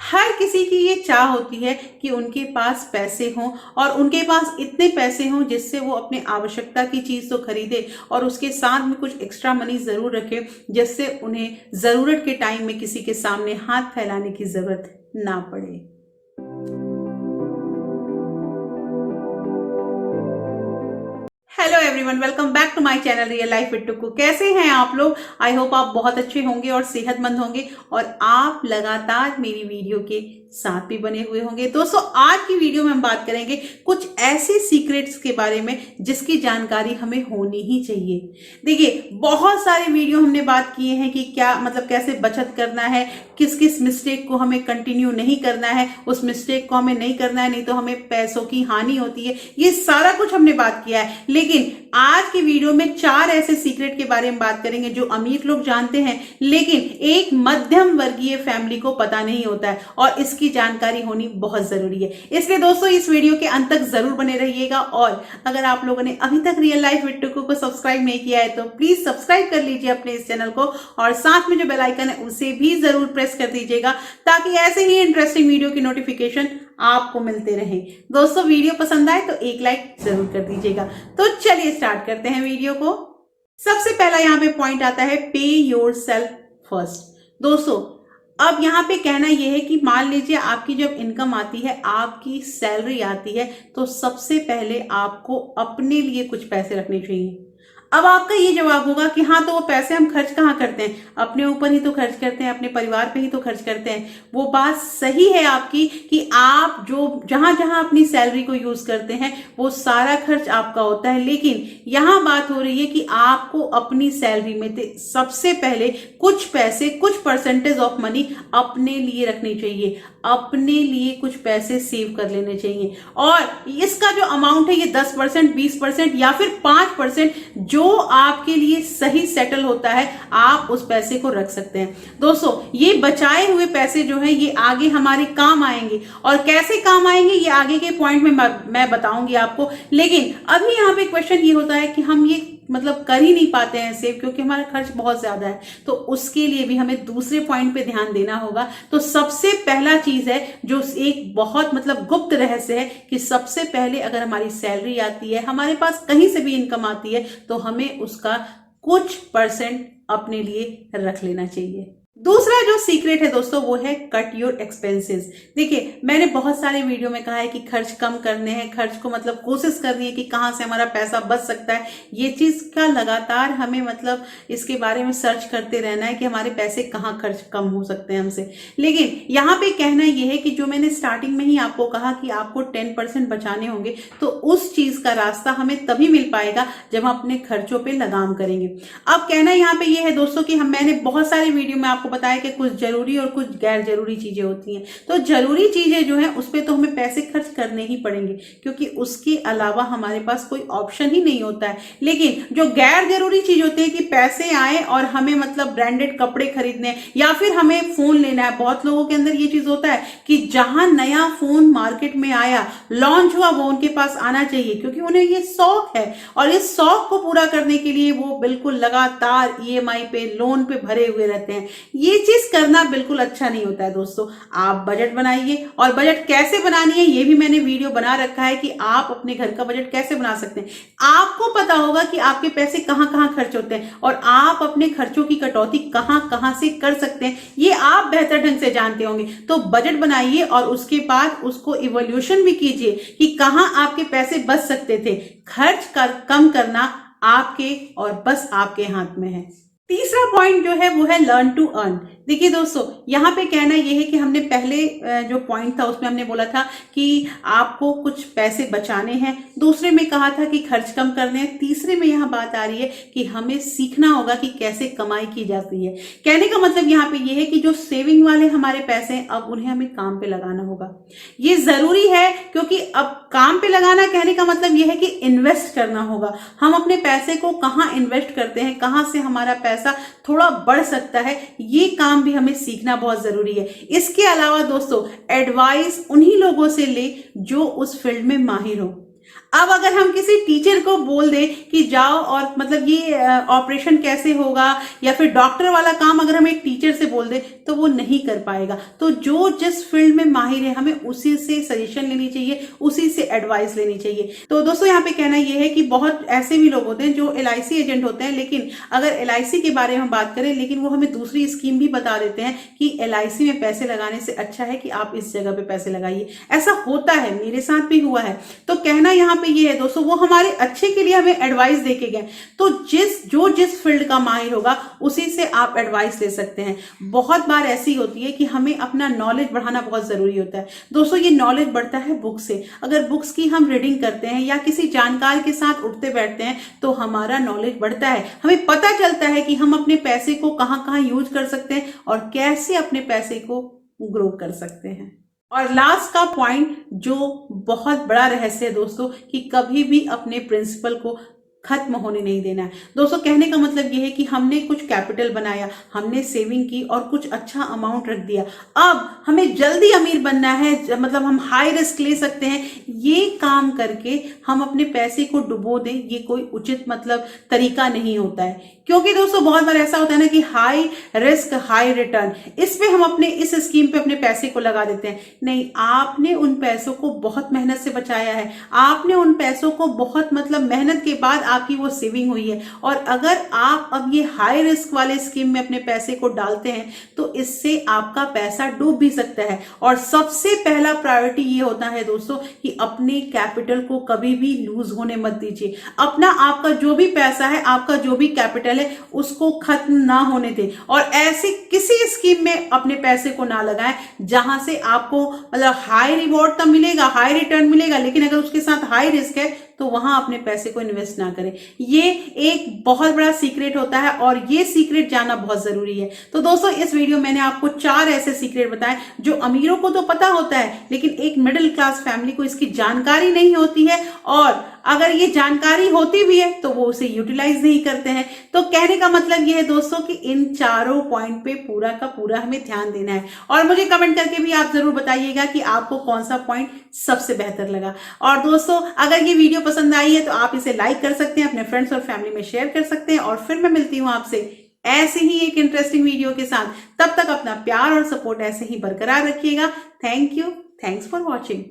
हर किसी की ये चाह होती है कि उनके पास पैसे हों और उनके पास इतने पैसे हों जिससे वो अपने आवश्यकता की चीज़ तो खरीदे और उसके साथ में कुछ एक्स्ट्रा मनी ज़रूर रखे, जिससे उन्हें ज़रूरत के टाइम में किसी के सामने हाथ फैलाने की ज़रूरत ना पड़े। Hello everyone, welcome back to my channel real life with Tukku. कैसे हैं आप लोग? आई होप आप बहुत अच्छे होंगे और सेहतमंद होंगे और आप लगातार मेरी वीडियो के साथ भी बने हुए होंगे। दोस्तों, आज की वीडियो में हम बात करेंगे कुछ ऐसे सीक्रेट्स के बारे में जिसकी जानकारी हमें होनी ही चाहिए। देखिए, बहुत सारे वीडियो हमने बात किए हैं कि क्या मतलब कैसे बचत करना है, किस किस मिस्टेक को हमें कंटिन्यू नहीं करना है, उस मिस्टेक को हमें नहीं करना है, नहीं तो हमें पैसों की हानि होती है। ये सारा कुछ हमने बात किया है, लेकिन आज की वीडियो में 4 ऐसे सीक्रेट के बारे में बात करेंगे जो अमीर लोग जानते हैं लेकिन एक मध्यम वर्गीय फैमिली को पता नहीं होता है, और इसकी जानकारी होनी बहुत जरूरी है। इसलिए दोस्तों, इस वीडियो के अंत तक जरूर बने रहिएगा। और अगर आप लोगों ने अभी तक रियल लाइफ विद टुक्कू को सब्सक्राइब नहीं किया है तो प्लीज सब्सक्राइब कर लीजिए अपने इस चैनल को, और साथ में जो बेल आइकन है उसे भी जरूर प्रेस कर दीजिएगा ताकि ऐसे ही इंटरेस्टिंग वीडियो की नोटिफिकेशन आपको मिलते रहे। दोस्तों, वीडियो पसंद आए तो एक लाइक जरूर कर दीजिएगा। तो चलिए स्टार्ट करते हैं वीडियो को। सबसे पहला यहाँ पे पॉइंट आता है, पे योर सेल्फ फर्स्ट। दोस्तों, अब यहाँ पे कहना यह है कि मान लीजिए आपकी जब इनकम आती है, आपकी सैलरी आती है, तो सबसे पहले आपको अपने लिए कुछ पैसे रखने चाहिए। अब आपका ये जवाब होगा कि हाँ, तो वो पैसे हम खर्च कहाँ करते हैं? अपने ऊपर ही तो खर्च करते हैं, अपने परिवार पे ही तो खर्च करते हैं। वो बात सही है आपकी कि आप जो जहां जहां अपनी सैलरी को यूज करते हैं वो सारा खर्च आपका होता है, लेकिन यहां बात हो रही है कि आपको अपनी सैलरी में से सबसे पहले कुछ पैसे, कुछ परसेंटेज ऑफ मनी अपने लिए रखनी चाहिए, अपने लिए कुछ पैसे सेव कर लेने चाहिए। और इसका जो अमाउंट है, ये 10%, 20% या फिर 5% जो आपके लिए सही सेटल होता है, आप उस पैसे को रख सकते हैं। दोस्तों, ये बचाए हुए पैसे जो हैं ये आगे हमारे काम आएंगे, और कैसे काम आएंगे ये आगे के पॉइंट में मैं बताऊंगी आपको। लेकिन अभी यहाँ पे क्वेश्चन ये होता है कि हम ये मतलब कर ही नहीं पाते हैं सेव, क्योंकि हमारा खर्च बहुत ज्यादा है। तो उसके लिए भी हमें दूसरे पॉइंट पे ध्यान देना होगा। तो सबसे पहला चीज है जो एक बहुत मतलब गुप्त रहस्य है कि सबसे पहले अगर हमारी सैलरी आती है, हमारे पास कहीं से भी इनकम आती है, तो हमें उसका कुछ परसेंट अपने लिए रख लेना चाहिए। दूसरा जो सीक्रेट है दोस्तों, वो है कट योर एक्सपेंसेस। देखिए, मैंने बहुत सारे वीडियो में कहा है कि खर्च कम करने हैं, खर्च को मतलब कोशिश करनी है कि कहां से हमारा पैसा बच सकता है। ये चीज का लगातार हमें मतलब इसके बारे में सर्च करते रहना है कि हमारे पैसे कहां खर्च कम हो सकते हैं हमसे। लेकिन यहाँ पे कहना यह है कि जो मैंने स्टार्टिंग में ही आपको कहा कि आपको 10% बचाने होंगे, तो उस चीज का रास्ता हमें तभी मिल पाएगा जब हम अपने खर्चों पर लगाम करेंगे। अब कहना यहाँ पे यह है दोस्तों कि मैंने बहुत सारे वीडियो में आपको बताया कि कुछ जरूरी और कुछ गैर जरूरी चीजें होती हैं। तो जरूरी चीजें जो है उस पर तो हमें पैसे खर्च करने ही पड़ेंगे, क्योंकि उसके अलावा हमारे पास कोई ऑप्शन ही नहीं होता है। लेकिन जो गैर जरूरी चीज होती है कि पैसे आए और हमें मतलब ब्रांडेड कपड़े खरीदने या फिर हमें फोन लेना है। बहुत लोगों के अंदर ये चीज होता है कि जहां नया फोन मार्केट में आया, लॉन्च हुआ, वो उनके पास आना चाहिए, क्योंकि उन्हें ये शौक है। और इस शौक को पूरा करने के लिए वो बिल्कुल लगातार ईएमआई पे, लोन पे भरे हुए रहते हैं। ये चीज करना बिल्कुल अच्छा नहीं होता है दोस्तों। आप बजट बनाइए, और बजट कैसे बनानी है ये भी मैंने वीडियो बना रखा है कि आप अपने घर का बजट कैसे बना सकते हैं। आपको पता होगा कि आपके पैसे कहां कहां खर्च होते हैं और आप अपने खर्चों की कटौती कहां कहां से कर सकते हैं, ये आप बेहतर ढंग से जानते होंगे। तो बजट बनाइए और उसके बाद उसको इवोल्यूशन भी कीजिए कि कहां आपके पैसे बच सकते थे। खर्च कम करना आपके और बस आपके हाथ में है। तीसरा पॉइंट जो है वो है लर्न टू अर्न। देखिए दोस्तों, यहाँ पे कहना यह है कि हमने पहले जो पॉइंट था उसमें हमने बोला था कि आपको कुछ पैसे बचाने हैं, दूसरे में कहा था कि खर्च कम करने हैं, तीसरे में यहाँ बात आ रही है कि हमें सीखना होगा कि कैसे कमाई की जाती है। कहने का मतलब यहाँ पे ये है कि जो सेविंग वाले हमारे पैसे हैं, अब उन्हें हमें काम पे लगाना होगा। ये जरूरी है, क्योंकि अब काम पे लगाना कहने का मतलब यह है कि इन्वेस्ट करना होगा। हम अपने पैसे को कहाँ इन्वेस्ट करते हैं, कहाँ से हमारा पैसा थोड़ा बढ़ सकता है, ये काम भी हमें सीखना बहुत जरूरी है। इसके अलावा दोस्तों, एडवाइस उन्हीं लोगों से ले जो उस फील्ड में माहिर हो। अब अगर हम किसी टीचर को बोल दें कि जाओ और मतलब ये ऑपरेशन कैसे होगा या फिर डॉक्टर वाला काम अगर हम एक टीचर से बोल दें तो वो नहीं कर पाएगा। तो जो जिस फील्ड में माहिर है हमें उसी से सजेशन लेनी चाहिए, उसी से एडवाइस लेनी चाहिए। तो दोस्तों यहाँ पे कहना ये है कि बहुत ऐसे भी लोग होते हैं जो LIC एजेंट होते हैं, लेकिन अगर LIC के बारे में हम बात करें लेकिन वो हमें दूसरी स्कीम भी बता देते हैं कि LIC में पैसे लगाने से अच्छा है कि आप इस जगह पे पैसे लगाइए। ऐसा होता है, मेरे साथ भी हुआ है। तो कहना यहाँ पे ये है दोस्तों, वो हमारे अच्छे के लिए हमें एडवाइस देके गए। तो जिस फील्ड का माहिर होगा उसी से आप एडवाइस ले सकते हैं। बहुत बार ऐसी होती है कि हमें अपना नॉलेज बढ़ाना बहुत जरूरी होता है। दोस्तों ये नॉलेज बढ़ता है बुक से। अगर बुक्स की हम रीडिंग करते हैं या किसी जानकार के साथ उठते बैठते हैं तो हमारा नॉलेज बढ़ता है। हमें पता चलता है कि हम अपने पैसे को कहाँ कहाँ यूज कर सकते हैं और कैसे अपने पैसे को ग्रो कर सकते हैं। और लास्ट का पॉइंट जो बहुत बड़ा रहस्य है दोस्तों, कि कभी भी अपने प्रिंसिपल को खत्म होने नहीं देना है। दोस्तों कहने का मतलब ये है कि हमने कुछ कैपिटल बनाया, हमने सेविंग की और कुछ अच्छा अमाउंट रख दिया। अब हमें जल्दी अमीर बनना है, मतलब हम हाई रिस्क ले सकते हैं। ये काम करके हम अपने पैसे को डुबो दें, ये कोई उचित मतलब तरीका नहीं होता है। क्योंकि दोस्तों बहुत बार ऐसा होता है ना कि हाई रिस्क हाई रिटर्न, इस पे हम अपने इस स्कीम पे अपने पैसे को लगा देते हैं। नहीं, आपने उन पैसों को बहुत मेहनत से बचाया है, आपने उन पैसों को बहुत मतलब मेहनत के बाद आपकी वो सेविंग हुई है। और अगर आप अब ये हाई रिस्क वाले स्कीम में अपने पैसे को डालते हैं तो इससे आपका पैसा डूब भी सकता है। और सबसे पहला प्रायोरिटी ये होता है दोस्तों कि अपने कैपिटल को कभी भी लूज होने मत दीजिए। अपना आपका जो भी पैसा है, आपका जो भी कैपिटल है, उसको खत्म ना होने दें। और ऐसी किसी स्कीम में अपने पैसे को ना लगाएं जहां से आपको मतलब हाई रिवॉर्ड तो मिलेगा, हाई रिटर्न मिलेगा, लेकिन अगर उसके साथ हाई रिस्क है तो वहां अपने पैसे को इन्वेस्ट ना करें। ये एक बहुत बड़ा सीक्रेट होता है और ये सीक्रेट जानना बहुत जरूरी है। तो दोस्तों इस वीडियो में मैंने आपको 4 ऐसे सीक्रेट बताए जो अमीरों को तो पता होता है लेकिन एक मिडिल क्लास फैमिली को इसकी जानकारी नहीं होती है, और अगर ये जानकारी होती भी है तो वो उसे यूटिलाइज नहीं करते हैं। तो कहने का मतलब ये है दोस्तों कि इन चारों पॉइंट पे पूरा का पूरा हमें ध्यान देना है। और मुझे कमेंट करके भी आप जरूर बताइएगा कि आपको कौन सा पॉइंट सबसे बेहतर लगा। और दोस्तों अगर ये वीडियो पसंद आई है तो आप इसे लाइक कर सकते हैं, अपने फ्रेंड्स और फैमिली में शेयर कर सकते हैं। और फिर मैं मिलती हूँ आपसे ऐसे ही एक इंटरेस्टिंग वीडियो के साथ। तब तक अपना प्यार और सपोर्ट ऐसे ही बरकरार रखिएगा। Thank you, thanks for watching.